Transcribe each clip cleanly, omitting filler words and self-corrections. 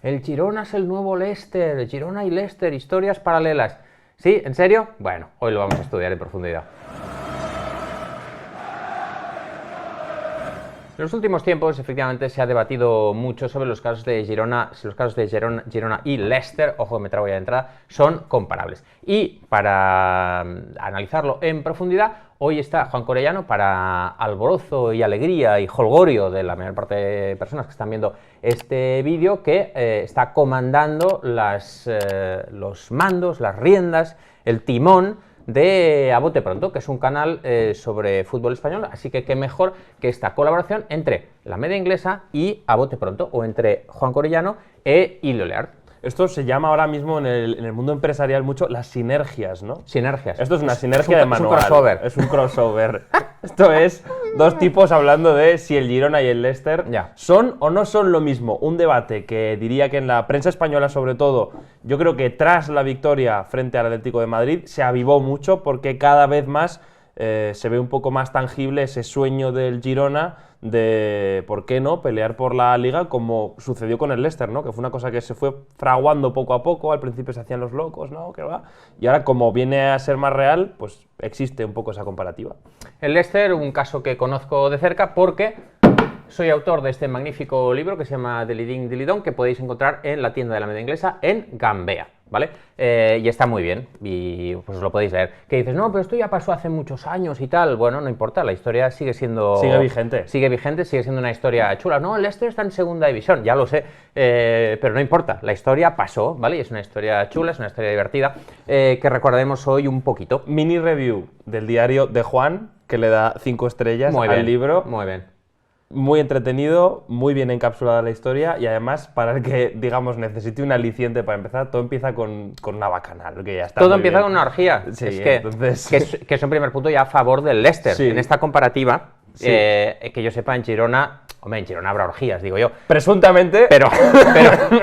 El Girona es el nuevo Leicester, Girona y Leicester, historias paralelas. ¿Sí? ¿En serio? Bueno, hoy lo vamos a estudiar en profundidad. En los últimos tiempos, efectivamente, se ha debatido mucho sobre los casos de Girona, si los casos de Girona y Leicester, ojo que me trago ya de entrada, son comparables. Y para analizarlo en profundidad, hoy está Juan Corellano para alborozo y alegría y jolgorio de la mayor parte de personas que están viendo este vídeo, que está comandando los mandos, las riendas, el timón de A Bote Pronto, que es un canal sobre fútbol español, así que qué mejor que esta colaboración entre la media inglesa y A Bote Pronto, o entre Juan Corellano e Ilio Leart. Esto se llama ahora mismo en el mundo empresarial mucho las sinergias, ¿no? Sinergias. Esto es una sinergia de manual. Es un crossover. Es un crossover. Esto es dos tipos hablando de si el Girona y el Leicester son o no son lo mismo. Un debate que diría que en la prensa española, sobre todo, yo creo que tras la victoria frente al Atlético de Madrid se avivó mucho porque cada vez más se ve un poco más tangible ese sueño del Girona de, ¿por qué no?, pelear por la Liga como sucedió con el Leicester, ¿no? Que fue una cosa que se fue fraguando poco a poco, al principio se hacían los locos, ¿no? ¿Qué va? Y ahora, como viene a ser más real, pues existe un poco esa comparativa. El Leicester, un caso que conozco de cerca porque soy autor de este magnífico libro que se llama Dilly Ding Dilly Dong, que podéis encontrar en la tienda de la media inglesa en Gambea, ¿vale? Y está muy bien, y pues lo podéis leer. Que dices, no, pero esto ya pasó hace muchos años y tal. Bueno, no importa, la historia sigue siendo... Sigue vigente. Sigue vigente, sigue siendo una historia chula. No, el Leicester está en segunda división, ya lo sé, pero no importa, la historia pasó, ¿vale? Y es una historia chula, es una historia divertida, que recordaremos hoy un poquito. Mini review del diario de Juan, que le da 5 estrellas al libro. Muy bien. Muy entretenido, muy bien encapsulada la historia y además, para el que, digamos, necesite un aliciente para empezar, todo empieza con una bacanal, que ya está. Todo empieza con una orgía. Sí, es que, entonces... que es un primer punto ya a favor del Leicester. Sí. En esta comparativa, Sí. que yo sepa, en Girona... Hombre, en Girona habrá orgías, digo yo. Presuntamente... Pero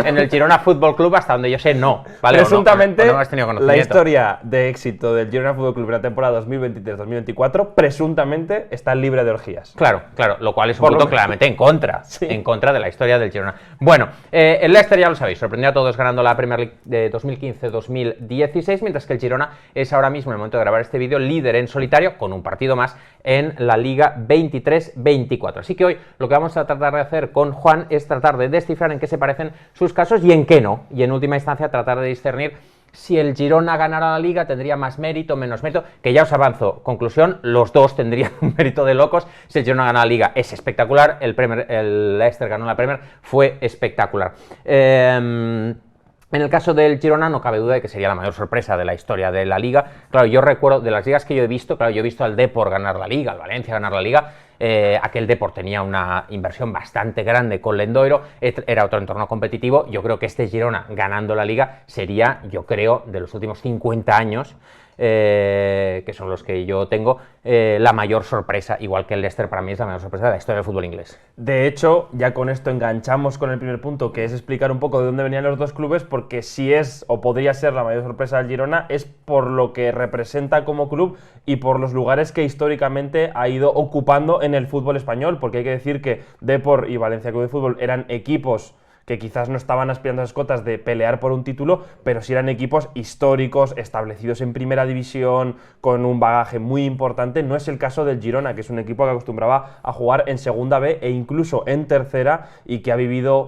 en el Girona Fútbol Club, hasta donde yo sé, no. ¿Vale? Presuntamente, o no has tenido conocimiento. la historia de éxito del Girona Fútbol Club en la temporada 2023-2024, presuntamente está libre de orgías. Claro, lo cual es un punto claramente en contra, en contra de la historia del Girona. Bueno, el Leicester, ya lo sabéis, sorprendió a todos ganando la Premier League de 2015-2016, mientras que el Girona es ahora mismo, en el momento de grabar este vídeo, líder en solitario, con un partido más en la Liga 23-24. Así que hoy lo que vamos a tratar de hacer con Juan es tratar de descifrar en qué se parecen sus casos y en qué no, y en última instancia tratar de discernir si el Girona ganara la Liga tendría más mérito, menos mérito, que ya os avanzo, conclusión, los dos tendrían un mérito de locos. Si el Girona gana la Liga es espectacular, el Leicester ganó la Premier, fue espectacular. En el caso del Girona no cabe duda de que sería la mayor sorpresa de la historia de la Liga. Claro, yo recuerdo, de las ligas que yo he visto, claro, yo he visto al Depor ganar la Liga, al Valencia ganar la Liga. Aquel Depor tenía una inversión bastante grande con Lendoiro, era otro entorno competitivo. Yo creo que este Girona ganando la Liga sería, yo creo, de los últimos 50 años, que son los que yo tengo, la mayor sorpresa, igual que el Leicester para mí es la mayor sorpresa de la historia del fútbol inglés. De hecho, ya con esto enganchamos con el primer punto, que es explicar un poco de dónde venían los dos clubes, porque si es o podría ser la mayor sorpresa del Girona es por lo que representa como club y por los lugares que históricamente ha ido ocupando en el fútbol español, porque hay que decir que Depor y Valencia Club de Fútbol eran equipos que quizás no estaban aspirando a esas cotas de pelear por un título, pero sí eran equipos históricos, establecidos en primera división, con un bagaje muy importante. No es el caso del Girona, que es un equipo que acostumbraba a jugar en segunda B e incluso en tercera, y que ha vivido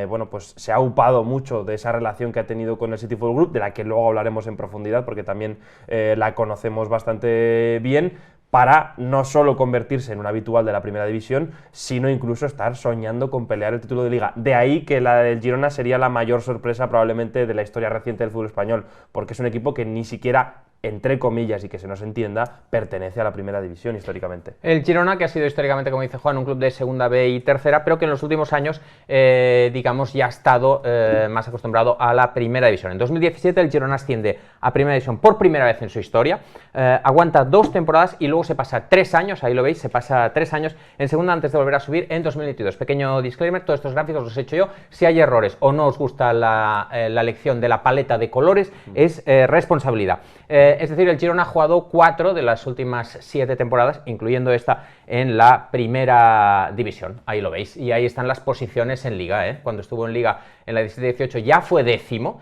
bueno, pues se ha upado mucho de esa relación que ha tenido con el City Football Group, de la que luego hablaremos en profundidad, porque también la conocemos bastante bien, para no solo convertirse en un habitual de la primera división, sino incluso estar soñando con pelear el título de Liga. De ahí que la del Girona sería la mayor sorpresa probablemente de la historia reciente del fútbol español, porque es un equipo que ni siquiera, entre comillas, y que se nos entienda, pertenece a la primera división históricamente. El Girona, que ha sido históricamente, como dice Juan, un club de segunda B y tercera, pero que en los últimos años, digamos, ya ha estado más acostumbrado a la primera división. En 2017 el Girona asciende a primera división por primera vez en su historia, aguanta 2 temporadas y luego se pasa 3 años, ahí lo veis, se pasa 3 años en segunda antes de volver a subir en 2022. Pequeño disclaimer, todos estos gráficos los he hecho yo. Si hay errores o no os gusta la elección de la paleta de colores, es responsabilidad. Es decir, el Girona ha jugado 4 de las últimas 7 temporadas, incluyendo esta, en la primera división. Ahí lo veis. Y ahí están las posiciones en Liga, ¿eh? Cuando estuvo en Liga en la 17-18 ya fue 10º.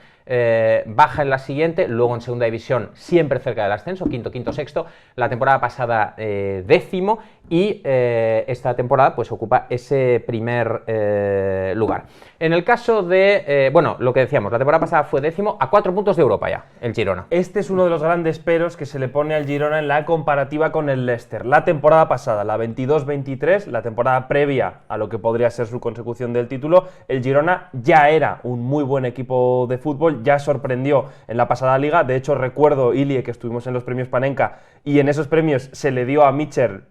Baja en la siguiente, luego en segunda división siempre cerca del ascenso, quinto, sexto. La temporada pasada 10º y esta temporada pues ocupa ese primer lugar. En el caso de, bueno, lo que decíamos, la temporada pasada fue 10º a 4 puntos de Europa ya, el Girona. Este es uno de los grandes peros que se le pone al Girona en la comparativa con el Leicester. La temporada pasada, la 22-23, la temporada previa a lo que podría ser su consecución del título, el Girona ya era un muy buen equipo de fútbol, ya sorprendió en la pasada liga. De hecho, recuerdo, Ilie, que estuvimos en los premios Panenka y en esos premios se le dio a Mitchell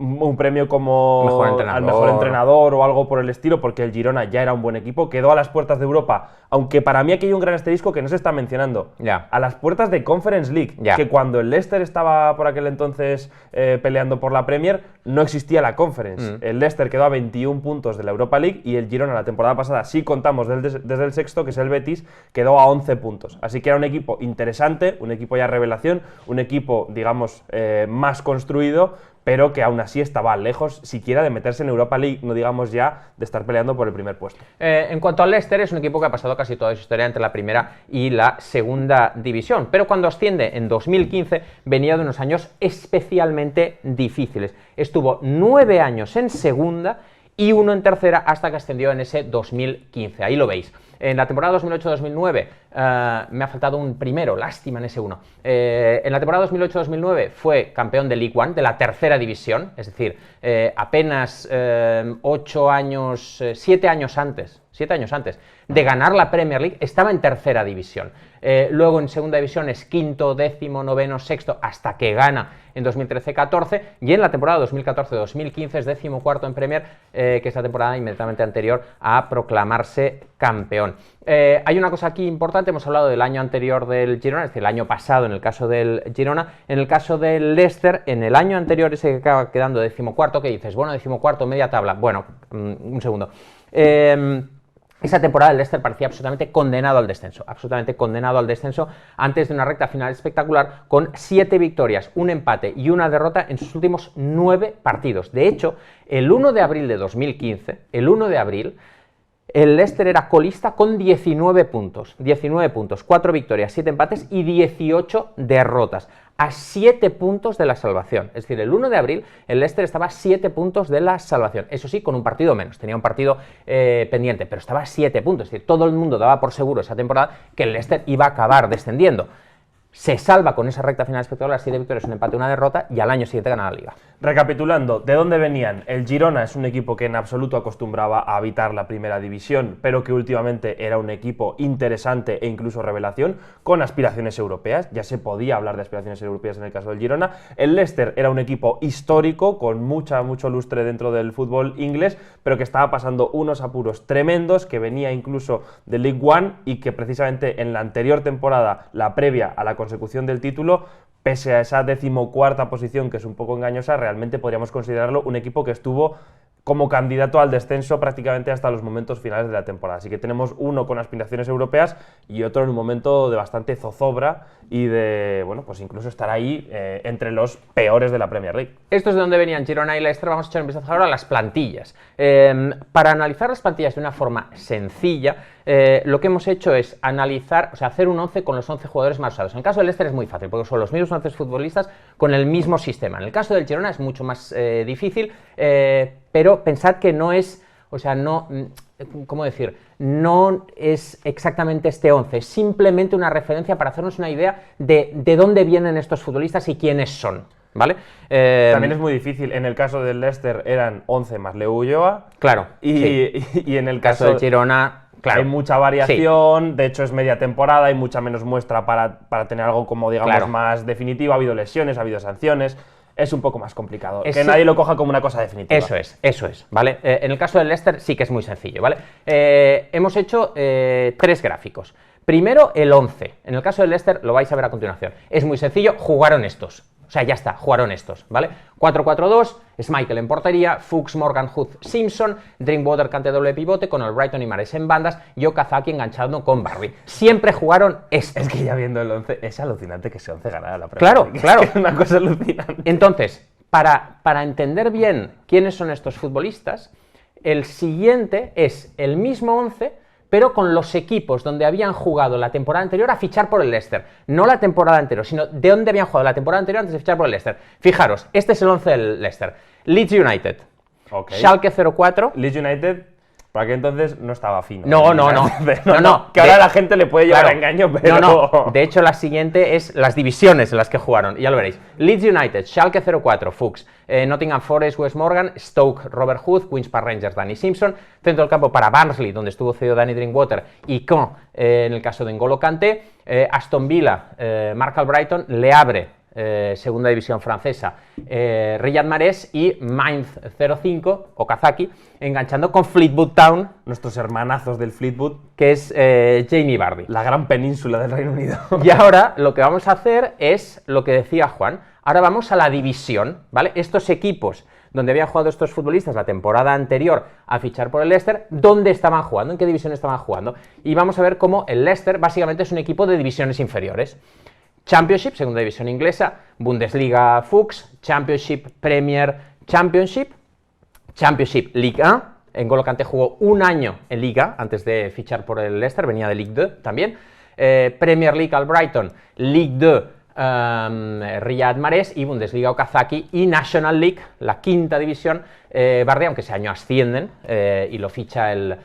un premio como al mejor entrenador o algo por el estilo, porque el Girona ya era un buen equipo, quedó a las puertas de Europa, aunque para mí aquí hay un gran asterisco que no se está mencionando, a las puertas de Conference League, que cuando el Leicester estaba por aquel entonces peleando por la Premier, no existía la Conference. El Leicester quedó a 21 puntos de la Europa League y el Girona la temporada pasada, si contamos desde el sexto, que es el Betis, quedó a 11 puntos. Así que era un equipo interesante, un equipo ya revelación, un equipo, digamos, más construido, pero que aún así estaba lejos siquiera de meterse en Europa League, no digamos ya de estar peleando por el primer puesto. En cuanto al Leicester, es un equipo que ha pasado casi toda su historia entre la primera y la segunda división, pero cuando asciende en 2015 venía de unos años especialmente difíciles. Estuvo 9 años en segunda y 1 en tercera hasta que ascendió en ese 2015, ahí lo veis. En la temporada 2008-2009 me ha faltado un primero, lástima en ese 1. En la temporada 2008-2009 fue campeón de League One, de la tercera división, es decir, apenas 7 años antes de ganar la Premier League, estaba en tercera división. Luego en segunda división es quinto, 10º, 9º, 6º, hasta que gana en 2013-14, y en la temporada 2014-2015 es 14º en Premier, que es la temporada inmediatamente anterior a proclamarse campeón. Hay una cosa aquí importante, hemos hablado del año anterior del Girona, es decir, el año pasado en el caso del Girona. En el caso del Leicester, en el año anterior ese que acaba quedando 14º, que dices, bueno, 14º, media tabla. Bueno, un segundo. Esa temporada el Leicester parecía absolutamente condenado al descenso, antes de una recta final espectacular con 7 victorias, un empate y una derrota en sus últimos 9 partidos. De hecho, el 1 de abril de 2015, el Leicester era colista con 19 puntos, 4 victorias, 7 empates y 18 derrotas, a 7 puntos de la salvación. Es decir, el 1 de abril el Leicester estaba a 7 puntos de la salvación, eso sí, con un partido menos, tenía un partido pendiente, pero estaba a 7 puntos, es decir, todo el mundo daba por seguro esa temporada que el Leicester iba a acabar descendiendo. Se salva con esa recta final espectacular, 7 victorias, un empate, una derrota, y al año siguiente gana la Liga. Recapitulando, ¿de dónde venían? El Girona es un equipo que en absoluto acostumbraba a habitar la primera división, pero que últimamente era un equipo interesante e incluso revelación, con aspiraciones europeas. Ya se podía hablar de aspiraciones europeas en el caso del Girona. El Leicester era un equipo histórico, con mucho lustre dentro del fútbol inglés, pero que estaba pasando unos apuros tremendos, que venía incluso de League One y que precisamente en la anterior temporada, la previa a la consecución del título, pese a esa 14ª posición que es un poco engañosa, realmente podríamos considerarlo un equipo que estuvo como candidato al descenso prácticamente hasta los momentos finales de la temporada. Así que tenemos uno con aspiraciones europeas y otro en un momento de bastante zozobra y de, bueno, pues incluso estar ahí entre los peores de la Premier League. Esto es de donde venían Girona y Leicester. Vamos a echar un vistazo ahora a las plantillas. Para analizar las plantillas de una forma sencilla, lo que hemos hecho es analizar, hacer un 11 con los 11 jugadores más usados. En el caso del Leicester es muy fácil, porque son los mismos 11 futbolistas con el mismo sistema. En el caso del Girona es mucho más difícil, pero pensad que no es, ¿cómo decir? No es exactamente este 11, es simplemente una referencia para hacernos una idea de dónde vienen estos futbolistas y quiénes son, ¿vale? También es muy difícil, en el caso del Leicester eran 11 más Leo Ulloa. Claro. Y en el caso del Girona, claro, hay mucha variación, de hecho es media temporada, hay mucha menos muestra para tener algo como, digamos, más definitivo. Ha habido lesiones, ha habido sanciones. Es un poco más complicado, que nadie lo coja como una cosa definitiva. Eso es, ¿vale? En el caso del Leicester sí que es muy sencillo, ¿vale? Hemos hecho 3 gráficos. Primero, el 11. En el caso del Leicester lo vais a ver a continuación. Es muy sencillo, jugaron estos. Ya está, jugaron estos, ¿vale? 4-4-2, Schmeichel en portería, Fuchs, Morgan, Huth, Simpson, Drinkwater, Kante doble pivote, con Albrighton y Mahrez en bandas, y Okazaki enganchado con Barry. Siempre jugaron estos. Es que ya viendo el 11, es alucinante que ese 11 ganara la Premier League. Claro. Es una cosa alucinante. Entonces, para entender bien quiénes son estos futbolistas, el siguiente es el mismo 11, pero con los equipos donde habían jugado la temporada anterior a fichar por el Leicester. No la temporada anterior, sino de dónde habían jugado la temporada anterior antes de fichar por el Leicester. Fijaros, este es el 11 del Leicester. Leeds United, Schalke 04. Leeds United, para que entonces no estaba fino. No. Que ahora la gente le puede llevar a engaño, pero... No. De hecho, la siguiente es las divisiones en las que jugaron, y ya lo veréis. Leeds United, Schalke 04, Fuchs, Nottingham Forest, Wes Morgan, Stoke, Robert Hood, Queen's Park Rangers, Danny Simpson, centro del campo para Barnsley, donde estuvo cedido Danny Drinkwater, y Caen, en el caso de N'Golo Kanté, Aston Villa, Mark Albrighton, Le Havre, segunda división francesa, Riyad Mahrez, y Mainz 05, Okazaki, enganchando con Fleetwood Town, nuestros hermanazos del Fleetwood, que es Jamie Vardy. La gran península del Reino Unido. Y ahora lo que vamos a hacer es lo que decía Juan, ahora vamos a la división, ¿vale? Estos equipos donde habían jugado estos futbolistas la temporada anterior a fichar por el Leicester, ¿dónde estaban jugando? ¿En qué división estaban jugando? Y vamos a ver cómo el Leicester básicamente es un equipo de divisiones inferiores. Championship, segunda división inglesa, Bundesliga Fuchs, Championship Premier Championship, Championship Ligue 1. N'Golo Kanté jugó un año en Liga antes de fichar por el Leicester, venía de Ligue 2 también. Premier League Albrighton, Ligue 2 Riyad Mahrez, y Bundesliga Okazaki, y National League, la quinta división, Vardy, aunque ese año ascienden y lo ficha el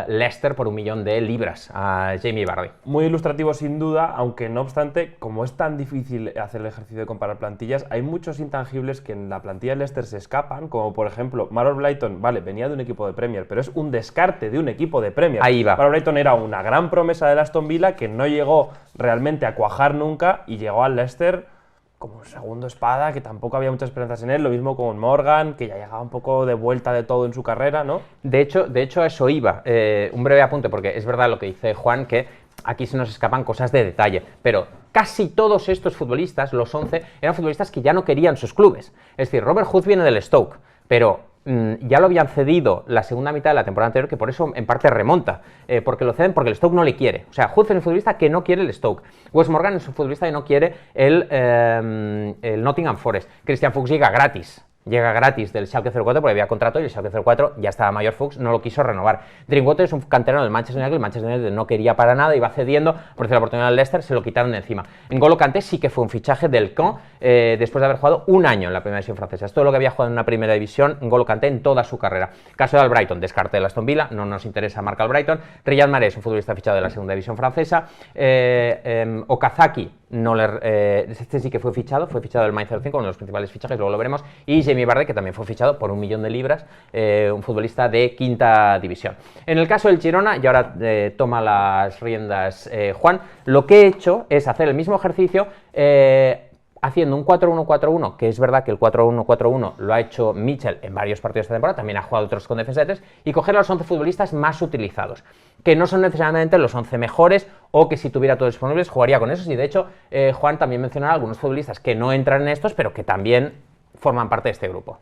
Leicester por 1 millón de libras a Jamie Vardy. Muy ilustrativo sin duda, aunque no obstante, como es tan difícil hacer el ejercicio de comparar plantillas, hay muchos intangibles que en la plantilla del Leicester se escapan, como por ejemplo, Mark Albrighton, vale, venía de un equipo de Premier, pero es un descarte de un equipo de Premier. Ahí va. Mark Albrighton era una gran promesa del Aston Villa que no llegó realmente a cuajar nunca y llegó al Leicester como segundo espada, que tampoco había muchas esperanzas en él. Lo mismo con Morgan, que ya llegaba un poco de vuelta de todo en su carrera, ¿no? De hecho a eso iba. Un breve apunte, porque es verdad lo que dice Juan, que aquí se nos escapan cosas de detalle, pero casi todos estos futbolistas, los 11, eran futbolistas que ya no querían sus clubes. Es decir, Robert Hood viene del Stoke, pero ya lo habían cedido la segunda mitad de la temporada anterior, que por eso en parte remonta, porque lo ceden porque el Stoke no le quiere. O sea, Hood es un futbolista que no quiere el Stoke. Wes Morgan es un futbolista que no quiere el Nottingham Forest. Christian Fuchs llega gratis del Schalke 04 porque había contrato y el Schalke 04 ya estaba mayor. Fuchs no lo quiso renovar. Drinkwater es un canterano del Manchester United, el Manchester United no quería para nada, iba cediendo, por la oportunidad del Leicester se lo quitaron de encima. N'Golo Kanté sí que fue un fichaje del Caen después de haber jugado un año en la primera división francesa. Es todo lo que había jugado en una primera división N'Golo Kanté en toda su carrera. Caso de Albrighton, descarte del Aston Villa, no nos interesa Mark Albrighton. Riyad Mahrez, un futbolista fichado de la segunda división francesa. Okazaki, este sí que fue fichado del Mainz 05, uno de los principales fichajes, luego lo veremos, y Jamie Vardy, que también fue fichado por 1 millón de libras, un futbolista de quinta división. En el caso del Girona, y ahora toma las riendas Juan, lo que he hecho es hacer el mismo ejercicio haciendo un 4-1-4-1, que es verdad que el 4-1-4-1 lo ha hecho Mitchell en varios partidos de esta temporada, también ha jugado otros con defensa de 3, y coger a los 11 futbolistas más utilizados, que no son necesariamente los 11 mejores, o que si tuviera todos disponibles jugaría con esos, y de hecho Juan también mencionará algunos futbolistas que no entran en estos, pero que también forman parte de este grupo.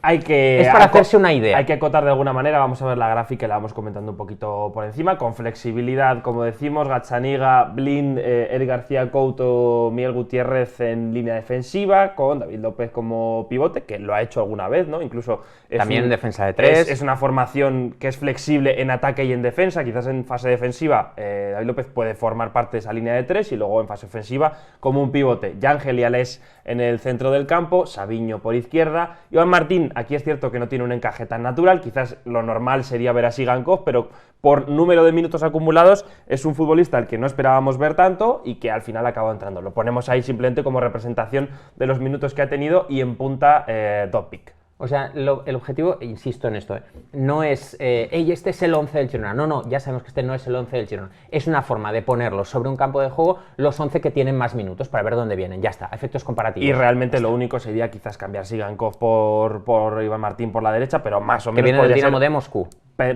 Es para hacerse una idea. Hay que acotar de alguna manera, vamos a ver la gráfica y la vamos comentando un poquito por encima, con flexibilidad, como decimos, Gazzaniga, Blind, Eric García Couto, Miguel Gutiérrez en línea defensiva, con David López como pivote, que lo ha hecho alguna vez, ¿no? Incluso también en defensa de 3. Es una formación que es flexible en ataque y en defensa, quizás en fase defensiva David López puede formar parte de esa línea de 3 y luego en fase ofensiva como un pivote. Yángel y Alés en el centro del campo, Sabiño por izquierda, Iván Martín, aquí es cierto que no tiene un encaje tan natural, quizás lo normal sería ver a Sigankov, pero por número de minutos acumulados es un futbolista al que no esperábamos ver tanto y que al final acabó entrando. Lo ponemos ahí simplemente como representación de los minutos que ha tenido y en punta Dopic. O sea, el objetivo, insisto en esto, no es, este es el 11 del Girona. No, ya sabemos que este no es el 11 del Girona. Es una forma de ponerlos sobre un campo de juego los 11 que tienen más minutos para ver dónde vienen. Ya está, efectos comparativos. Y realmente lo único sería quizás cambiar Sigankov por Iván Martín por la derecha, pero más o menos que viene del Dinamo de Moscú.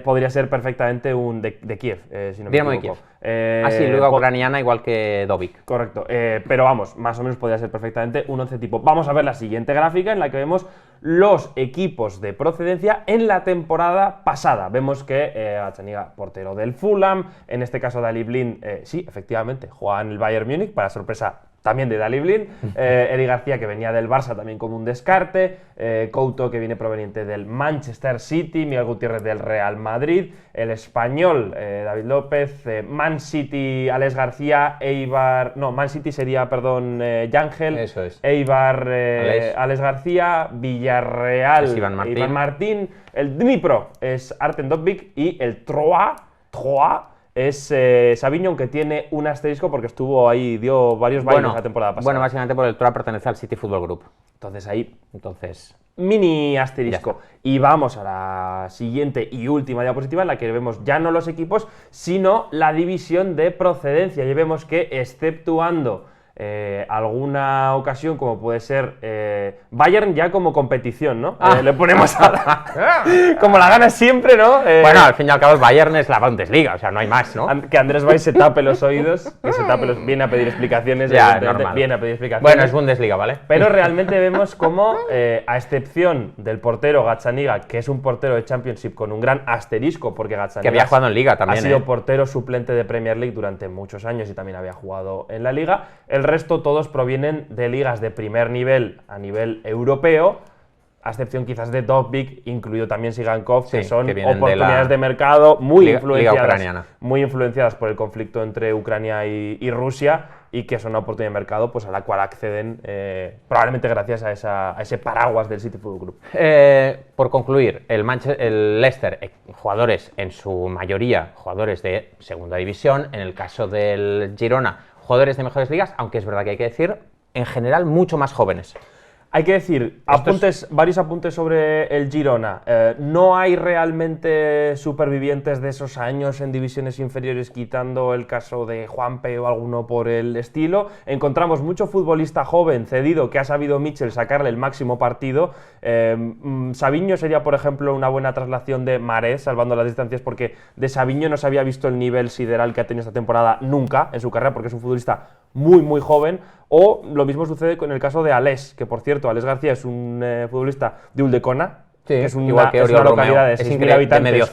Podría ser perfectamente un de Kiev, si no me Dinamo equivoco. de Kiev. Así, luego ucraniana igual que Dovic. Correcto, pero vamos, más o menos podría ser perfectamente un 11 tipo. Vamos a ver la siguiente gráfica en la que vemos los equipos de procedencia en la temporada pasada. Vemos que Gazzaniga, portero del Fulham, en este caso Daley Blind, sí, efectivamente, juega en el Bayern Múnich, para sorpresa también de Daley Blind, Eric García, que venía del Barça también como un descarte, Couto, que viene proveniente del Manchester City, Miguel Gutiérrez del Real Madrid, el español David López, Man City Alex García, Man City sería, perdón, Yángel, Eso es. Eibar Alex García, Villarreal Es Iván Martín, el Dnipro es Artem Dovbyk y el Troyes es Savinho, aunque tiene un asterisco porque estuvo ahí, dio varios bailes la temporada pasada. Bueno, básicamente porque el Troyes pertenece al City Football Group. Entonces ahí, Entonces, mini asterisco. Y vamos a la siguiente y última diapositiva en la que vemos ya no los equipos, sino la división de procedencia. Y vemos que, exceptuando alguna ocasión, como puede ser Bayern ya como competición, ¿no? Le ponemos como la gana siempre, ¿no? bueno, al fin y al cabo el Bayern es la Bundesliga, o sea, no hay más, ¿no? Que Andrés Valls se tape los oídos, viene a pedir explicaciones, Ya, normal. viene a pedir explicaciones. Bueno, es Bundesliga, ¿vale? Pero realmente vemos como, a excepción del portero Gazzaniga, que es un portero de Championship con un gran asterisco, porque Gazzaniga Que había jugado en Liga también, ha sido portero suplente de Premier League durante muchos años y también había jugado en la Liga. El resto todos provienen de ligas de primer nivel a nivel europeo, a excepción quizás de Dovbyk, incluido también Sigankov, que son oportunidades de mercado muy influenciadas por el conflicto entre Ucrania y Rusia, y que son una oportunidad de mercado pues, a la cual acceden probablemente gracias a ese paraguas del City Football Group. Por concluir, el Leicester, jugadores en su mayoría, jugadores de segunda división, en el caso del Girona, jugadores de mejores ligas, aunque es verdad que hay que decir, en general, mucho más jóvenes. Hay que decir, varios apuntes sobre el Girona. No hay realmente supervivientes de esos años en divisiones inferiores, quitando el caso de Juanpe o alguno por el estilo. Encontramos mucho futbolista joven, cedido, que ha sabido Mitchell sacarle el máximo partido. Savinho sería, por ejemplo, una buena traslación de Mahrez, salvando las distancias, porque de Savinho no se había visto el nivel sideral que ha tenido esta temporada nunca en su carrera, porque es un futbolista muy, muy joven. O lo mismo sucede con el caso de Ales, que por cierto, Ales García es un futbolista de Uldecona, que es una localidad de 6.000 habitantes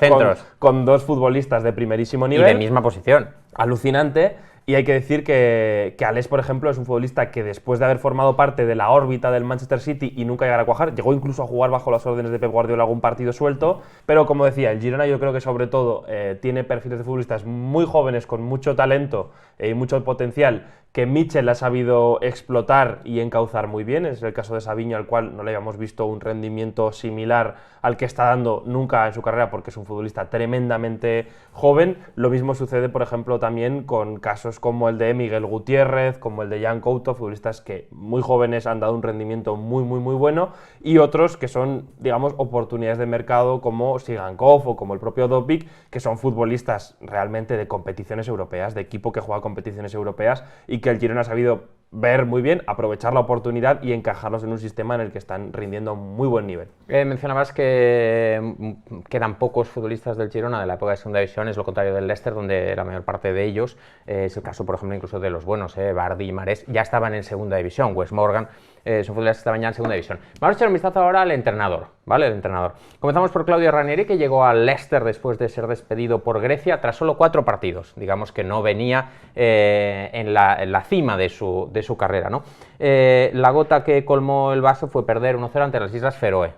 con dos futbolistas de primerísimo nivel. Y de misma posición. Alucinante. Y hay que decir que Ales, por ejemplo, es un futbolista que después de haber formado parte de la órbita del Manchester City y nunca llegar a cuajar, llegó incluso a jugar bajo las órdenes de Pep Guardiola algún partido suelto, pero como decía, el Girona yo creo que sobre todo tiene perfiles de futbolistas muy jóvenes con mucho talento y mucho potencial, que Mitchell ha sabido explotar y encauzar muy bien. Es el caso de Savinho, al cual no le habíamos visto un rendimiento similar al que está dando nunca en su carrera, porque es un futbolista tremendamente joven. Lo mismo sucede, por ejemplo, también con casos como el de Miguel Gutiérrez, como el de Jan Couto, futbolistas que muy jóvenes han dado un rendimiento muy, muy, muy bueno, y otros que son, digamos, oportunidades de mercado como Sigankov o como el propio Dovbyk, que son futbolistas realmente de competiciones europeas, de equipo que juega competiciones europeas, y que el Girona ha sabido ver muy bien, aprovechar la oportunidad y encajarlos en un sistema en el que están rindiendo a un muy buen nivel. Mencionabas que quedan pocos futbolistas del Girona de la época de segunda división, es lo contrario del Leicester, donde la mayor parte de ellos, es el caso, por ejemplo, incluso de los buenos, Vardy y Mahrez, ya estaban en segunda división. Wes Morgan son futbolistas que estaban ya en segunda división. Vamos a echar un vistazo ahora al entrenador, ¿vale? El entrenador. Comenzamos por Claudio Ranieri, que llegó al Leicester después de ser despedido por Grecia tras solo 4 partidos. Digamos que no venía en la cima de su carrera, ¿no? La gota que colmó el vaso fue perder 1-0 ante las Islas Feroe.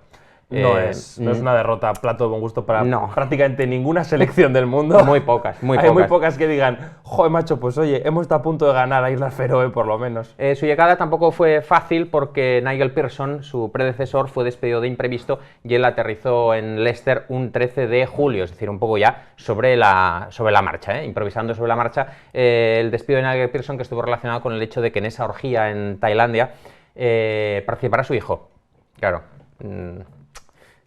No es una derrota plato de buen gusto para prácticamente ninguna selección del mundo. Muy pocas. Hay muy pocas que digan, joder, macho, pues oye, hemos estado a punto de ganar a Islas Feroe, por lo menos. Su llegada tampoco fue fácil porque Nigel Pearson, su predecesor, fue despedido de imprevisto y él aterrizó en Leicester un 13 de julio, es decir, un poco ya sobre la marcha, improvisando sobre la marcha. El despido de Nigel Pearson, que estuvo relacionado con el hecho de que en esa orgía en Tailandia participara su hijo. Claro.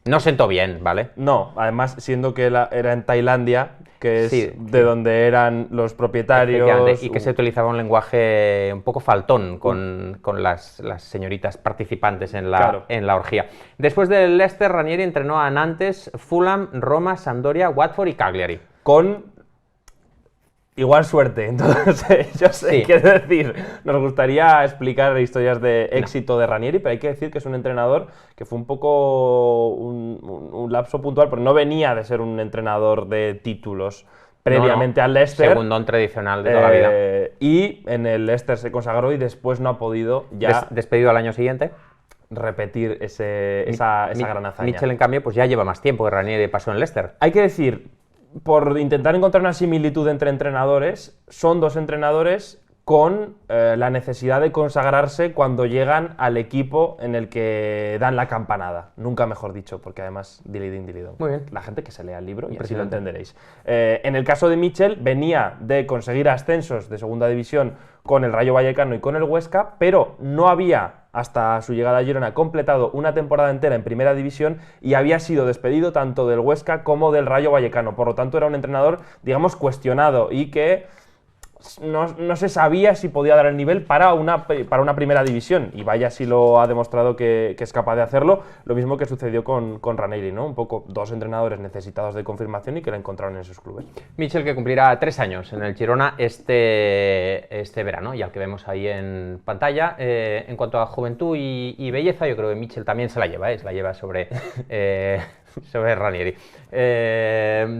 No sentó bien, ¿vale? No, además, siendo que era en Tailandia, que es de donde eran los propietarios... Y que se utilizaba un lenguaje un poco faltón con las señoritas participantes en la orgía. Después del Leicester, Ranieri entrenó a Nantes, Fulham, Roma, Sampdoria, Watford y Cagliari. Con igual suerte. Entonces, yo sé, quiero decir, nos gustaría explicar historias de éxito de Ranieri, pero hay que decir que es un entrenador que fue un poco un lapso puntual, porque no venía de ser un entrenador de títulos. previamente al Leicester. Segundón tradicional de toda la vida. Y en el Leicester se consagró y después no ha podido ya despedido al año siguiente. Repetir esa gran hazaña. Mitchell, en cambio, pues ya lleva más tiempo que Ranieri pasó en Leicester. Hay que decir, por intentar encontrar una similitud entre entrenadores, son dos entrenadores con la necesidad de consagrarse cuando llegan al equipo en el que dan la campanada. Nunca mejor dicho, porque además dilidín. Muy bien. La gente que se lea el libro y así lo entenderéis. En el caso de Mitchell, venía de conseguir ascensos de segunda división con el Rayo Vallecano y con el Huesca, pero no había, hasta su llegada a Girona, completado una temporada entera en primera división y había sido despedido tanto del Huesca como del Rayo Vallecano. Por lo tanto, era un entrenador, digamos, cuestionado y que no se sabía si podía dar el nivel para una primera división, y vaya si lo ha demostrado que es capaz de hacerlo. Lo mismo que sucedió con Ranieri, ¿no? Un poco dos entrenadores necesitados de confirmación y que lo encontraron en esos clubes. Mitchell, que cumplirá 3 años en el Girona este verano, ya que vemos ahí en pantalla. En cuanto a juventud y belleza, yo creo que Mitchell también se la lleva sobre Ranieri.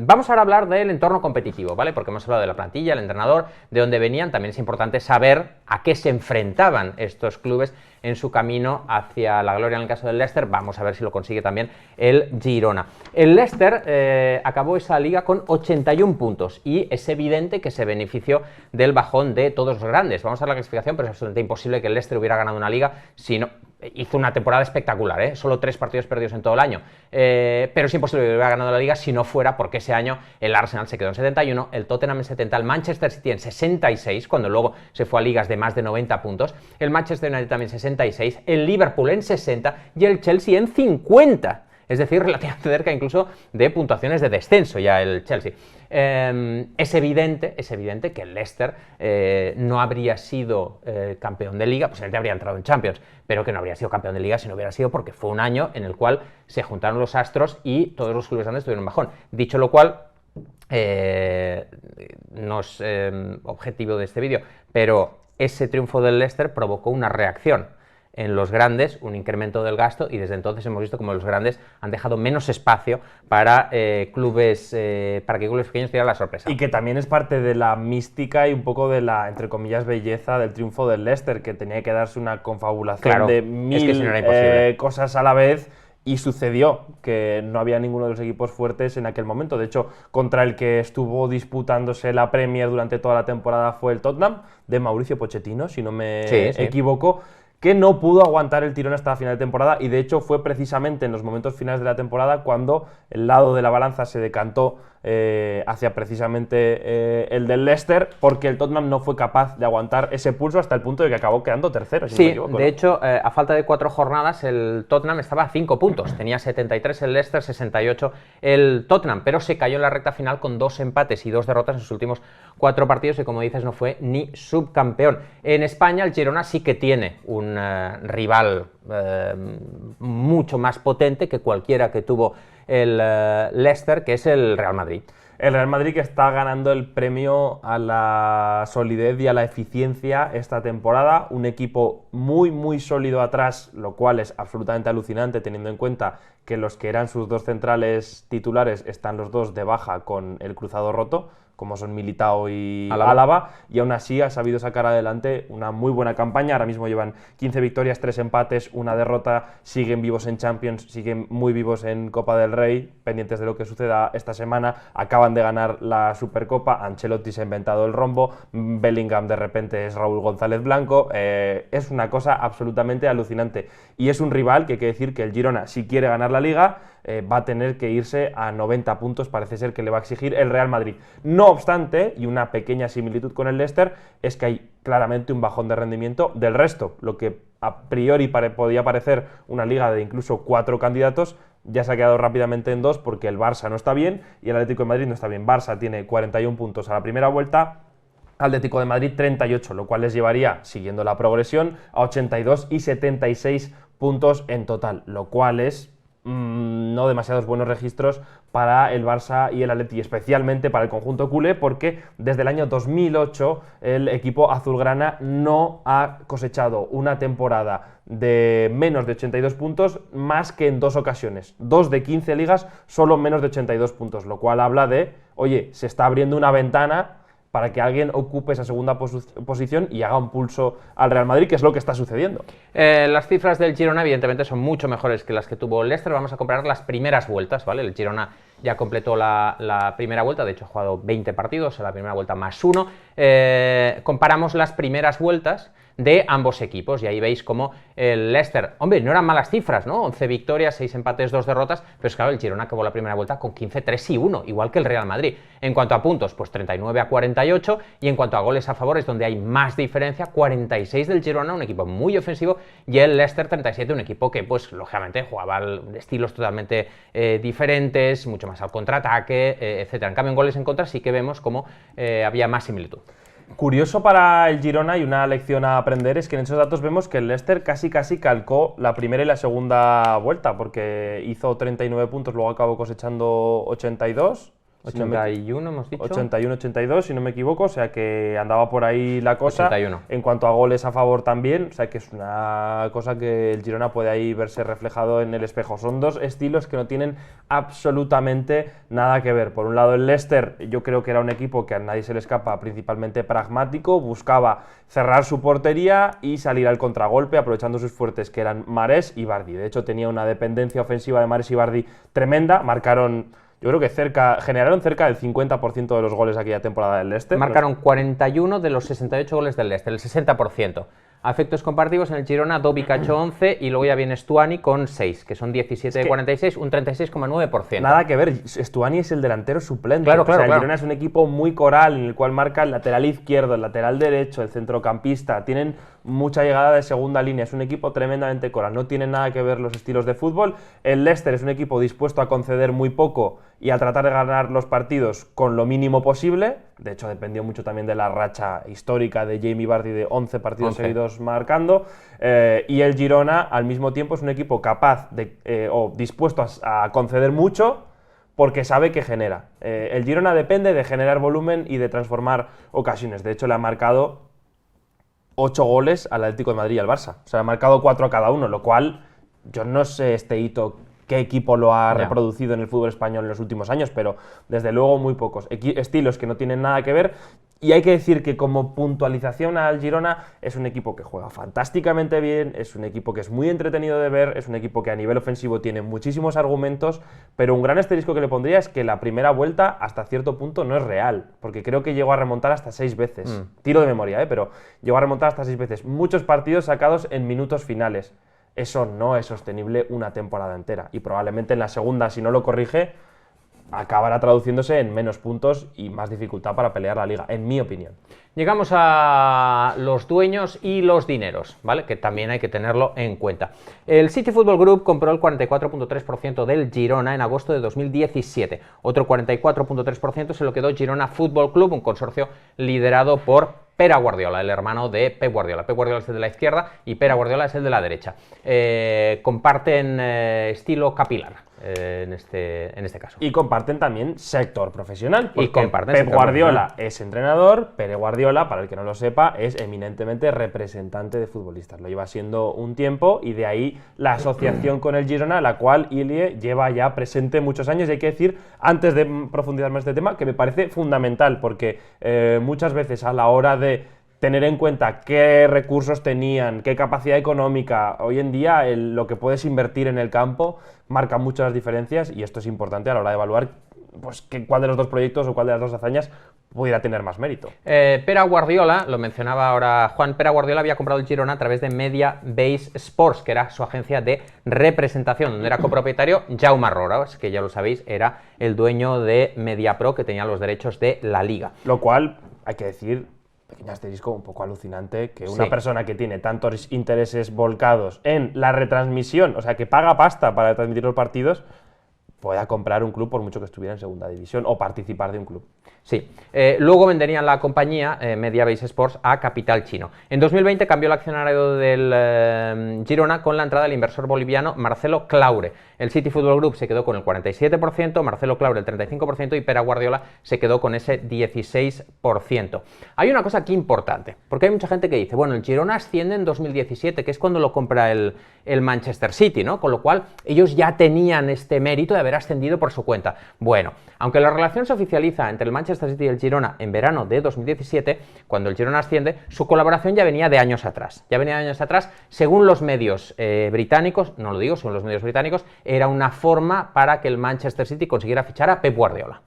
Vamos ahora a hablar del entorno competitivo, ¿vale? Porque hemos hablado de la plantilla, el entrenador, de dónde venían. También es importante saber a qué se enfrentaban estos clubes en su camino hacia la gloria en el caso del Leicester. Vamos a ver si lo consigue también el Girona. El Leicester acabó esa liga con 81 puntos y es evidente que se benefició del bajón de todos los grandes. Vamos a ver la clasificación, pero es absolutamente imposible que el Leicester hubiera ganado una liga si no... Hizo una temporada espectacular, solo 3 partidos perdidos en todo el año, pero es imposible que hubiera ganado la liga si no fuera porque ese año el Arsenal se quedó en 71, el Tottenham en 70, el Manchester City en 66, cuando luego se fue a ligas de más de 90 puntos, el Manchester United también 66, el Liverpool en 60 y el Chelsea en 50. Es decir, relativamente cerca incluso de puntuaciones de descenso ya el Chelsea. Es evidente que el Leicester no habría sido campeón de liga, posiblemente habría entrado en Champions, pero que no habría sido campeón de liga si no hubiera sido porque fue un año en el cual se juntaron los astros y todos los clubes grandes tuvieron un bajón. Dicho lo cual, no es objetivo de este vídeo, pero ese triunfo del Leicester provocó una reacción en los grandes, un incremento del gasto, y desde entonces hemos visto como los grandes han dejado menos espacio para clubes pequeños tuvieran la sorpresa. Y que también es parte de la mística y un poco de la, entre comillas, belleza del triunfo del Leicester, que tenía que darse una confabulación de mil cosas a la vez. Y sucedió que no había ninguno de los equipos fuertes en aquel momento. De hecho, contra el que estuvo disputándose la Premier durante toda la temporada fue el Tottenham, de Mauricio Pochettino, si no me equivoco, que no pudo aguantar el tirón hasta la final de temporada, y de hecho fue precisamente en los momentos finales de la temporada cuando el lado de la balanza se decantó hacia precisamente el del Leicester, porque el Tottenham no fue capaz de aguantar ese pulso hasta el punto de que acabó quedando tercero. Si sí, no me equivoco, de hecho, a falta de 4 jornadas, el Tottenham estaba a 5 puntos. Tenía 73 el Leicester, 68 el Tottenham, pero se cayó en la recta final con 2 empates y 2 derrotas en sus últimos 4 partidos y, como dices, no fue ni subcampeón. En España, el Girona sí que tiene un rival mucho más potente que cualquiera que tuvo el Leicester, que es el Real Madrid. El Real Madrid, que está ganando el premio a la solidez y a la eficiencia esta temporada. Un equipo muy sólido atrás, lo cual es absolutamente alucinante teniendo en cuenta que los que eran sus 2 centrales titulares están los 2 de baja con el cruzado roto, como son Militao y Álava, y aún así ha sabido sacar adelante una muy buena campaña. Ahora mismo llevan 15 victorias, 3 empates, 1 derrota, siguen vivos en Champions, siguen muy vivos en Copa del Rey, pendientes de lo que suceda esta semana. Acaban de ganar la Supercopa, Ancelotti se ha inventado el rombo, Bellingham de repente es Raúl González Blanco, es una cosa absolutamente alucinante. Y es un rival que hay que decir que el Girona, si quiere ganar la Liga, va a tener que irse a 90 puntos, parece ser que le va a exigir el Real Madrid. No obstante, y una pequeña similitud con el Leicester, es que hay claramente un bajón de rendimiento del resto. Lo que a priori podía parecer una liga de incluso 4 candidatos, ya se ha quedado rápidamente en 2 porque el Barça no está bien y el Atlético de Madrid no está bien. Barça tiene 41 puntos a la primera vuelta, Atlético de Madrid 38, lo cual les llevaría, siguiendo la progresión, a 82 y 76 puntos en total, lo cual es no demasiados buenos registros para el Barça y el Atleti, especialmente para el conjunto culé, porque desde el año 2008 el equipo azulgrana no ha cosechado una temporada de menos de 82 puntos más que en 2 ocasiones. 2 de 15 ligas, solo menos de 82 puntos, lo cual habla de, oye, se está abriendo una ventana para que alguien ocupe esa segunda posición y haga un pulso al Real Madrid, que es lo que está sucediendo. Las cifras del Girona, evidentemente, son mucho mejores que las que tuvo el Leicester. Vamos a comparar las primeras vueltas, ¿vale? El Girona ya completó la primera vuelta, de hecho ha jugado 20 partidos, en la primera vuelta más 1. Comparamos las primeras vueltas de ambos equipos y ahí veis como el Leicester, hombre, no eran malas cifras, ¿no? 11 victorias, 6 empates, 2 derrotas, pero es claro, el Girona acabó la primera vuelta con 15, 3 y 1, igual que el Real Madrid. En cuanto a puntos, pues 39 a 48, y en cuanto a goles a favor es donde hay más diferencia, 46 del Girona, un equipo muy ofensivo, y el Leicester 37, un equipo que pues lógicamente jugaba estilos totalmente diferentes, mucho más al contraataque, etc. En cambio en goles en contra sí que vemos como había más similitud. Curioso para el Girona y una lección a aprender es que en esos datos vemos que el Leicester casi calcó la primera y la segunda vuelta, porque hizo 39 puntos, luego acabó cosechando 82. 81 hemos dicho. 81-82, si no me equivoco, o sea que andaba por ahí la cosa. 81. En cuanto a goles a favor también, o sea que es una cosa que el Girona puede ahí verse reflejado en el espejo. Son dos estilos que no tienen absolutamente nada que ver. Por un lado el Leicester, yo creo que era un equipo que a nadie se le escapa, principalmente pragmático, buscaba cerrar su portería y salir al contragolpe, aprovechando sus fuertes que eran Mahrez y Vardy. De hecho tenía una dependencia ofensiva de Mahrez y Vardy tremenda, yo creo que generaron cerca del 50% de los goles de aquella temporada del Leicester. Marcaron 41 de los 68 goles del Leicester, el 60%. A efectos comparativos, en el Girona, Dobic ha hecho 11 y luego ya viene Stuani con 6, que son 17 de 46, un 36,9%. Nada que ver, Stuani es el delantero suplente. Claro, el Girona es un equipo muy coral en el cual marca el lateral izquierdo, el lateral derecho, el centrocampista. Tienen mucha llegada de segunda línea, es un equipo tremendamente coral, no tienen nada que ver los estilos de fútbol. El Leicester es un equipo dispuesto a conceder muy poco y a tratar de ganar los partidos con lo mínimo posible. De hecho, dependió mucho también de la racha histórica de Jamie Vardy de 11 partidos seguidos marcando. Y el Girona, al mismo tiempo, es un equipo capaz o dispuesto a conceder mucho porque sabe que genera. El Girona depende de generar volumen y de transformar ocasiones. De hecho, le ha marcado 8 goles al Atlético de Madrid y al Barça. O sea, ha marcado 4 a cada uno, lo cual yo no sé este hito qué equipo lo ha reproducido en el fútbol español en los últimos años, pero desde luego muy pocos. Estilos que no tienen nada que ver. Y hay que decir que como puntualización al Girona es un equipo que juega fantásticamente bien, es un equipo que es muy entretenido de ver, es un equipo que a nivel ofensivo tiene muchísimos argumentos, pero un gran asterisco que le pondría es que la primera vuelta hasta cierto punto no es real, porque creo que llegó a remontar hasta 6 veces. Tiro de memoria, pero llegó a remontar hasta 6 veces. Muchos partidos sacados en minutos finales. Eso no es sostenible una temporada entera y probablemente en la segunda, si no lo corrige, acabará traduciéndose en menos puntos y más dificultad para pelear la liga, en mi opinión. Llegamos a los dueños y los dineros, ¿vale? Que también hay que tenerlo en cuenta. El City Football Group compró el 44,3% del Girona en agosto de 2017. Otro 44,3% se lo quedó Girona Football Club, un consorcio liderado por Pere Guardiola, el hermano de Pep Guardiola. Pep Guardiola es el de la izquierda y Pere Guardiola es el de la derecha. Comparten estilo capilar en este caso. Y comparten también sector profesional. Y comparten Pep Guardiola es entrenador, Pere Guardiola, para el que no lo sepa, es eminentemente representante de futbolistas. Lo lleva siendo un tiempo y de ahí la asociación con el Girona, la cual Ilie lleva ya presente muchos años. Y hay que decir, antes de profundizar más en este tema, que me parece fundamental, porque muchas veces a la hora de tener en cuenta qué recursos tenían, qué capacidad económica, hoy en día lo que puedes invertir en el campo marca mucho las diferencias y esto es importante a la hora de evaluar pues, cuál de los dos proyectos o cuál de las dos hazañas pudiera tener más mérito. Pere Guardiola, lo mencionaba ahora Juan, Pere Guardiola había comprado el Girona a través de Media Base Sports, que era su agencia de representación, donde era copropietario Jaume Roras, que ya lo sabéis, era el dueño de Mediapro, que tenía los derechos de la Liga. Lo cual, hay que decir, pequeño asterisco, un poco alucinante, que una persona que tiene tantos intereses volcados en la retransmisión, o sea, que paga pasta para transmitir los partidos, pueda comprar un club por mucho que estuviera en segunda división o participar de un club. Sí, luego venderían la compañía Mediabase Sports a capital chino. En 2020 cambió el accionario del Girona con la entrada del inversor boliviano Marcelo Claure. El City Football Group se quedó con el 47%, Marcelo Claure el 35% y Pere Guardiola se quedó con ese 16%. Hay una cosa aquí importante, porque hay mucha gente que dice, bueno, el Girona asciende en 2017, que es cuando lo compra el Manchester City, ¿no? Con lo cual ellos ya tenían este mérito de haber ascendido por su cuenta. Bueno, aunque la relación se oficializa entre el Manchester City y el Girona en verano de 2017, cuando el Girona asciende, su colaboración ya venía de años atrás. Ya venía de años atrás, según los medios británicos, no lo digo, según los medios británicos, era una forma para que el Manchester City consiguiera fichar a Pep Guardiola.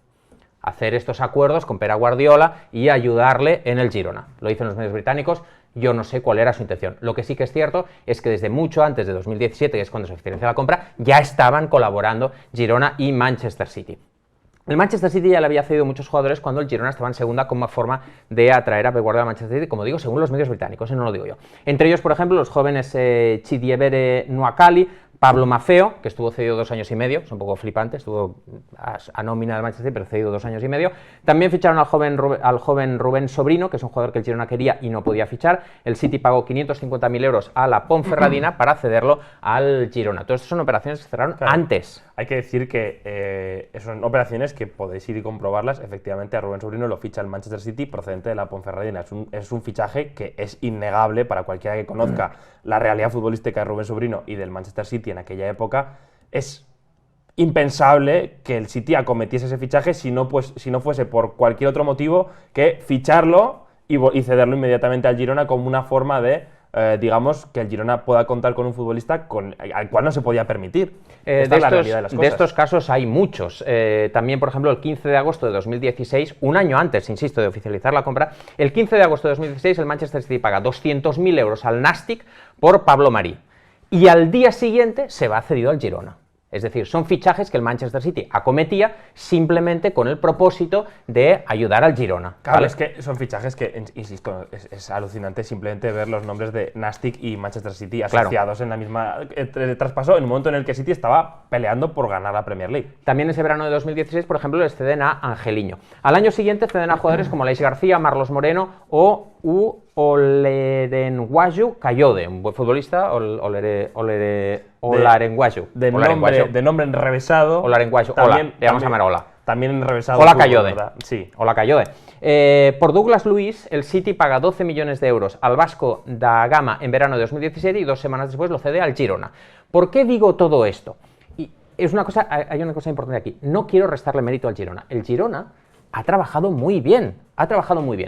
Hacer estos acuerdos con Pep Guardiola y ayudarle en el Girona. Lo dicen los medios británicos, yo no sé cuál era su intención. Lo que sí que es cierto es que desde mucho antes de 2017, que es cuando se oficializó la compra, ya estaban colaborando Girona y Manchester City. El Manchester City ya le había cedido muchos jugadores cuando el Girona estaba en segunda como forma de atraer a Pep Guardiola a Manchester City, como digo, según los medios británicos, no lo digo yo. Entre ellos, por ejemplo, los jóvenes Chidiebere Nuakali, Pablo Maffeo, que estuvo cedido 2 años y medio, es un poco flipante, estuvo a nómina del Manchester City, pero cedido 2 años y medio. También ficharon al joven Rubén Sobrino, que es un jugador que el Girona quería y no podía fichar. El City pagó 550.000 euros a la Ponferradina para cederlo al Girona. Todas estas son operaciones que se cerraron antes. Hay que decir que son operaciones que podéis ir y comprobarlas. Efectivamente, a Rubén Sobrino lo ficha el Manchester City procedente de la Ponferradina. Es un fichaje que es innegable para cualquiera que conozca la realidad futbolística de Rubén Sobrino y del Manchester City en aquella época. Es impensable que el City acometiese ese fichaje si no fuese por cualquier otro motivo que ficharlo y cederlo inmediatamente al Girona como una forma de, digamos, que el Girona pueda contar con un futbolista al cual no se podía permitir. Esta es la realidad de las cosas. De estos casos hay muchos. También, por ejemplo, el 15 de agosto de 2016, un año antes, insisto, de oficializar la compra, el 15 de agosto de 2016 el Manchester City paga 200.000 euros al Nastic por Pablo Marí. Y al día siguiente se va cedido al Girona. Es decir, son fichajes que el Manchester City acometía simplemente con el propósito de ayudar al Girona. Claro, ¿vale? es que son fichajes que, insisto, es alucinante simplemente ver los nombres de Nastic y Manchester City asociados en la misma traspaso en un momento en el que City estaba peleando por ganar la Premier League. También ese verano de 2016, por ejemplo, les ceden a Angeliño. Al año siguiente ceden a jugadores como Aleix García, Marlos Moreno o Olerenguaju Kayode, un buen futbolista, Olarenguaju. De nombre enrevesado. Olarenguaju, Ola, le vamos a llamar Ola. También enrevesado. Ola Kayode. Sí. Ola Kayode. Por Douglas Luiz, el City paga 12 millones de euros al Vasco da Gama en verano de 2017 y 2 semanas después lo cede al Girona. ¿Por qué digo todo esto? Y hay una cosa importante aquí. No quiero restarle mérito al Girona. El Girona ha trabajado muy bien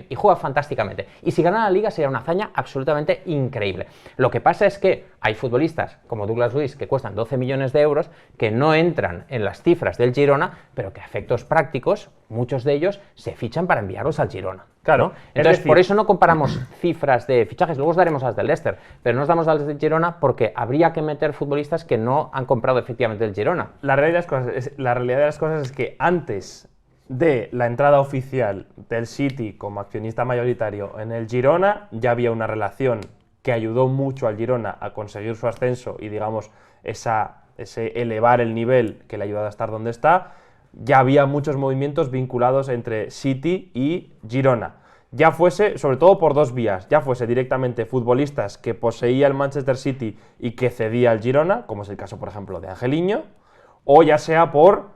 y juega fantásticamente. Y si gana la Liga sería una hazaña absolutamente increíble. Lo que pasa es que hay futbolistas como Douglas Luiz que cuestan 12 millones de euros, que no entran en las cifras del Girona, pero que a efectos prácticos, muchos de ellos se fichan para enviarlos al Girona. Claro. ¿No? Entonces, por eso no comparamos cifras de fichajes, luego os daremos las del Leicester, pero no os damos las del Girona porque habría que meter futbolistas que no han comprado efectivamente el Girona. La realidad de las cosas es que antes de la entrada oficial del City como accionista mayoritario en el Girona, ya había una relación que ayudó mucho al Girona a conseguir su ascenso y, digamos, ese elevar el nivel que le ha ayudado a estar donde está. Ya había muchos movimientos vinculados entre City y Girona. Ya fuese, sobre todo por dos vías, ya fuese directamente futbolistas que poseía el Manchester City y que cedía al Girona, como es el caso, por ejemplo, de Angeliño, o ya sea por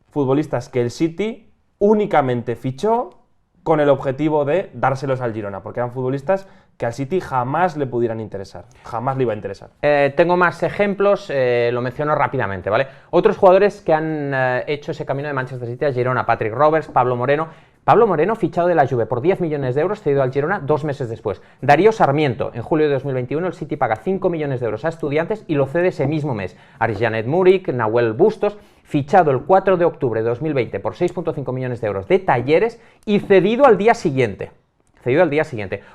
futbolistas que el City únicamente fichó con el objetivo de dárselos al Girona, porque eran futbolistas que al City jamás le pudieran interesar, jamás le iba a interesar. Tengo más ejemplos, lo menciono rápidamente, ¿vale? Otros jugadores que han hecho ese camino de Manchester City a Girona: Patrick Roberts, Pablo Moreno. Pablo Moreno, fichado de la Juve por 10 millones de euros, cedido al Girona 2 meses después. Darío Sarmiento, en julio de 2021 el City paga 5 millones de euros a Estudiantes y lo cede ese mismo mes. Arjanet Murik, Nahuel Bustos, fichado el 4 de octubre de 2020 por 6,5 millones de euros de Talleres y cedido al día siguiente.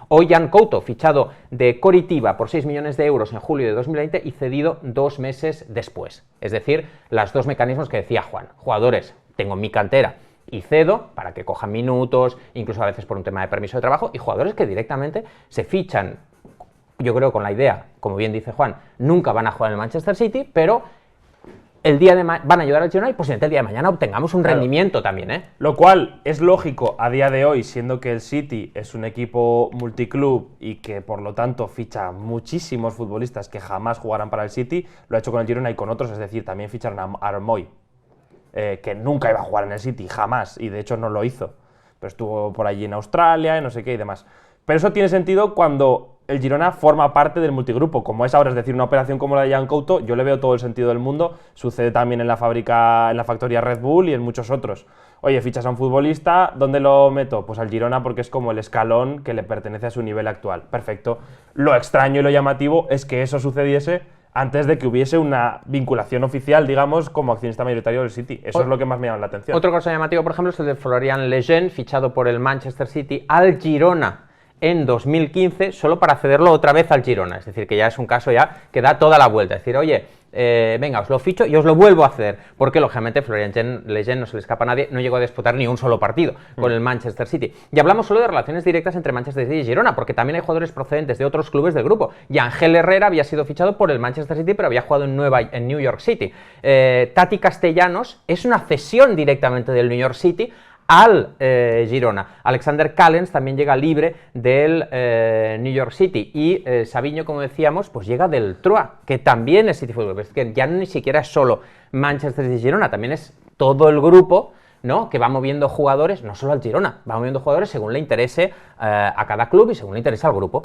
O Jan Couto, fichado de Coritiba por 6 millones de euros en julio de 2020 y cedido 2 meses después. Es decir, los dos mecanismos que decía Juan. Jugadores, tengo en mi cantera y cedo para que cojan minutos, incluso a veces por un tema de permiso de trabajo, y jugadores que directamente se fichan, yo creo, con la idea, como bien dice Juan, nunca van a jugar en el Manchester City, pero van a ayudar al Girona y posiblemente el día de mañana obtengamos un rendimiento también, ¿eh? Lo cual es lógico a día de hoy, siendo que el City es un equipo multiclub y que por lo tanto ficha muchísimos futbolistas que jamás jugarán para el City, lo ha hecho con el Girona y con otros, es decir, también ficharon a Aaron Moy, que nunca iba a jugar en el City, jamás, y de hecho no lo hizo, pero estuvo por allí en Australia, y no sé qué y demás. Pero eso tiene sentido cuando el Girona forma parte del multigrupo, como es ahora, es decir, una operación como la de Jan Couto, yo le veo todo el sentido del mundo, sucede también en la factoría Red Bull y en muchos otros. Oye, fichas a un futbolista, ¿dónde lo meto? Pues al Girona porque es como el escalón que le pertenece a su nivel actual. Perfecto. Lo extraño y lo llamativo es que eso sucediese antes de que hubiese una vinculación oficial, digamos, como accionista mayoritario del City. Eso es lo que más me llama la atención. Otro caso llamativo, por ejemplo, es el de Florian Lejeune, fichado por el Manchester City al Girona en 2015, solo para cederlo otra vez al Girona. Es decir, que ya es un caso ya que da toda la vuelta. Es decir, oye, venga, os lo ficho y os lo vuelvo a ceder. Porque, lógicamente, Florian Lejeune, no se le escapa a nadie, no llegó a disputar ni un solo partido con el Manchester City. Y hablamos solo de relaciones directas entre Manchester City y Girona, porque también hay jugadores procedentes de otros clubes del grupo. Y Ángel Herrera había sido fichado por el Manchester City, pero había jugado en New York City. Tati Castellanos es una cesión directamente del New York City al Girona. Alexander Callens también llega libre del New York City y Savinho, como decíamos, pues llega del Troyes, que también es City Football Club. Es que ya ni siquiera es solo Manchester City y Girona, también es todo el grupo, ¿no?, que va moviendo jugadores, no solo al Girona, va moviendo jugadores según le interese a cada club y según le interese al grupo.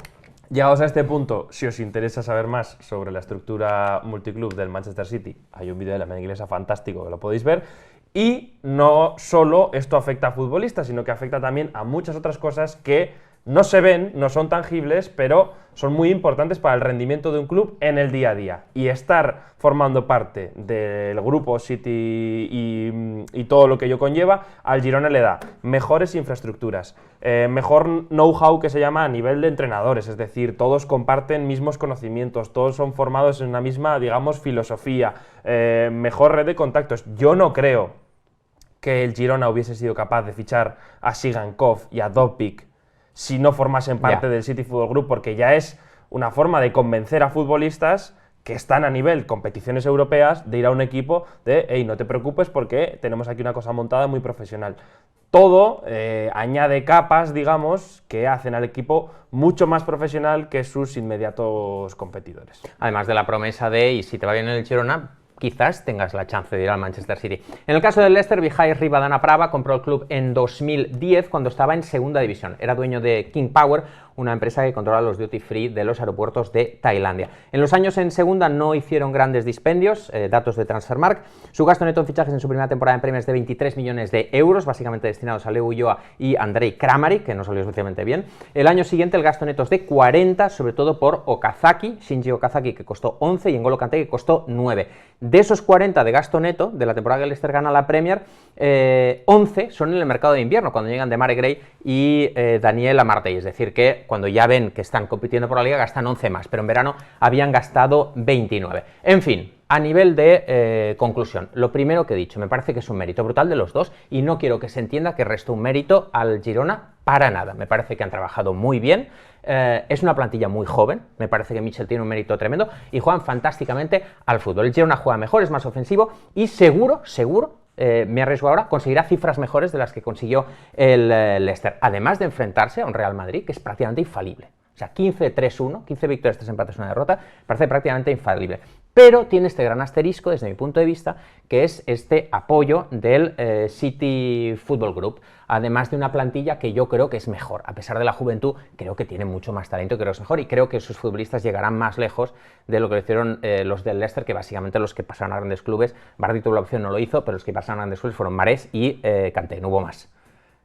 Llegados a este punto, si os interesa saber más sobre la estructura multiclub del Manchester City, hay un vídeo de la media inglesa fantástico que lo podéis ver. Y no solo esto afecta a futbolistas, sino que afecta también a muchas otras cosas que no se ven, no son tangibles, pero son muy importantes para el rendimiento de un club en el día a día. Y estar formando parte del grupo City y todo lo que ello conlleva, al Girona le da mejores infraestructuras, mejor know-how, que se llama a nivel de entrenadores, es decir, todos comparten mismos conocimientos, todos son formados en una misma, digamos, filosofía, mejor red de contactos. Yo no creo que el Girona hubiese sido capaz de fichar a Sigankov y a Dopic si no formasen parte del City Football Group, porque ya es una forma de convencer a futbolistas que están a nivel competiciones europeas de ir a un equipo de, hey, no te preocupes porque tenemos aquí una cosa montada muy profesional. Todo añade capas, digamos, que hacen al equipo mucho más profesional que sus inmediatos competidores. Además de la promesa de, y si te va bien en el Girona, quizás tengas la chance de ir al Manchester City. En el caso del Leicester, Vijay Rivadana-Prava compró el club en 2010 cuando estaba en segunda división. Era dueño de King Power, una empresa que controla los duty free de los aeropuertos de Tailandia. En los años en segunda no hicieron grandes dispendios, datos de Transfermarkt. Su gasto neto en fichajes en su primera temporada en Premier es de 23 millones de euros, básicamente destinados a Leo Ulloa y Andrei Kramaric, que no salió especialmente bien. El año siguiente el gasto neto es de 40, sobre todo por Okazaki, Shinji Okazaki, que costó 11, y N'Golo Kanté, que costó 9. De esos 40 de gasto neto, de la temporada que el Leicester gana la Premier, 11 son en el mercado de invierno, cuando llegan Demarai Gray y Daniel Amartey, es decir, que cuando ya ven que están compitiendo por la liga gastan 11 más, pero en verano habían gastado 29. En fin, a nivel de conclusión, lo primero que he dicho, me parece que es un mérito brutal de los dos y no quiero que se entienda que resto un mérito al Girona para nada. Me parece que han trabajado muy bien, es una plantilla muy joven, me parece que Michel tiene un mérito tremendo y juegan fantásticamente al fútbol. El Girona juega mejor, es más ofensivo y seguro, me arriesgo ahora, conseguirá cifras mejores de las que consiguió el Leicester, además de enfrentarse a un Real Madrid que es prácticamente infalible. O sea, 15-3-1, 15 victorias, 3 empates, 1 derrota, parece prácticamente infalible. Pero tiene este gran asterisco, desde mi punto de vista, que es este apoyo del City Football Group, además de una plantilla que yo creo que es mejor. A pesar de la juventud, creo que tiene mucho más talento, creo que es mejor, y creo que sus futbolistas llegarán más lejos de lo que lo hicieron los del Leicester, que básicamente los que pasaron a grandes clubes. Bardi tuvo la opción, no lo hizo, pero los que pasaron a grandes clubes fueron Mahrez y Kanté, no hubo más.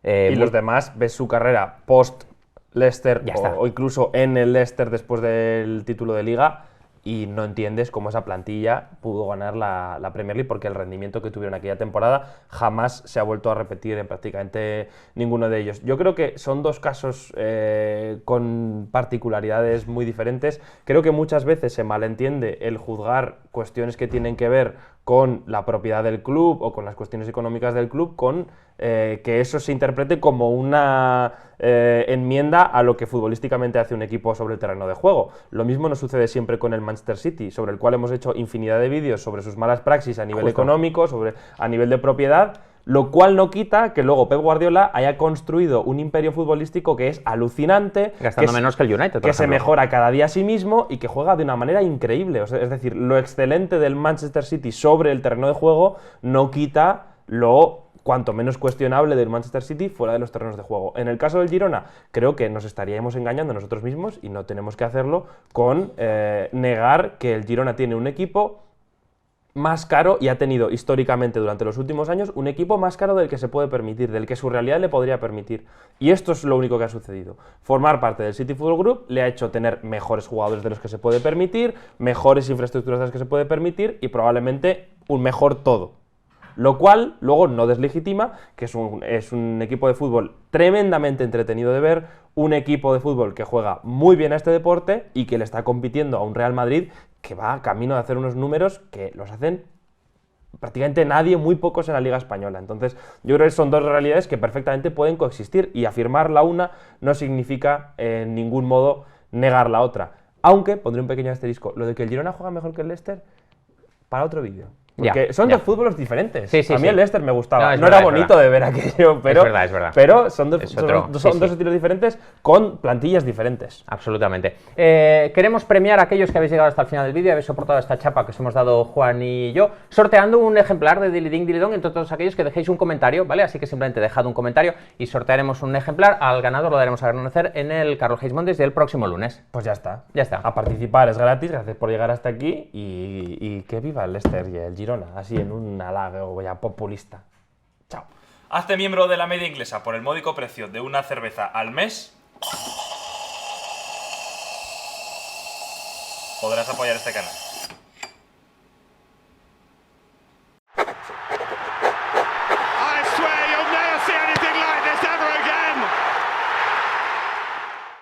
Y los demás, ves su carrera post-Leicester o incluso en el Leicester después del título de Liga, y no entiendes cómo esa plantilla pudo ganar la Premier League, porque el rendimiento que tuvieron aquella temporada jamás se ha vuelto a repetir en prácticamente ninguno de ellos. Yo creo que son dos casos con particularidades muy diferentes. Creo que muchas veces se malentiende el juzgar cuestiones que tienen que ver con la propiedad del club o con las cuestiones económicas del club, con que eso se interprete como una enmienda a lo que futbolísticamente hace un equipo sobre el terreno de juego. Lo mismo nos sucede siempre con el Manchester City, sobre el cual hemos hecho infinidad de vídeos sobre sus malas praxis a nivel económico, a nivel de propiedad, lo cual no quita que luego Pep Guardiola haya construido un imperio futbolístico que es alucinante, gastando menos que el United, que se mejora cada día a sí mismo y que juega de una manera increíble. O sea, es decir, lo excelente del Manchester City sobre el terreno de juego no quita lo cuanto menos cuestionable del Manchester City fuera de los terrenos de juego. En el caso del Girona, creo que nos estaríamos engañando nosotros mismos y no tenemos que hacerlo con negar que el Girona tiene un equipo más caro y ha tenido históricamente durante los últimos años un equipo más caro del que se puede permitir, del que su realidad le podría permitir. Y esto es lo único que ha sucedido. Formar parte del City Football Group le ha hecho tener mejores jugadores de los que se puede permitir, mejores infraestructuras de las que se puede permitir y probablemente un mejor todo. Lo cual luego no deslegitima que es un equipo de fútbol tremendamente entretenido de ver, un equipo de fútbol que juega muy bien a este deporte y que le está compitiendo a un Real Madrid que va camino de hacer unos números que los hacen prácticamente nadie, muy pocos en la Liga Española. Entonces, yo creo que son dos realidades que perfectamente pueden coexistir y afirmar la una no significa en ningún modo negar la otra. Aunque, pondré un pequeño asterisco, lo de que el Girona juega mejor que el Leicester, para otro vídeo. Porque son dos fútbolos diferentes. A mí el Leicester me gustaba. No era bonito de ver aquello, pero, es verdad. Pero son dos estilos diferentes con plantillas diferentes. Absolutamente. Queremos premiar a aquellos que habéis llegado hasta el final del vídeo y habéis soportado esta chapa que os hemos dado Juan y yo, sorteando un ejemplar de Dilly Ding Dilly Dong entre todos aquellos que dejéis un comentario, ¿vale? Así que simplemente dejad un comentario y sortearemos un ejemplar. Al ganador lo daremos a conocer en el Carlos Hayes Mondays del próximo lunes. Pues ya está. Ya está. A participar es gratis, gracias por llegar hasta aquí y que viva el Leicester y el Girona, así en un halago ya populista. Chao. Hazte miembro de la Media Inglesa por el módico precio de una cerveza al mes. Podrás apoyar este canal.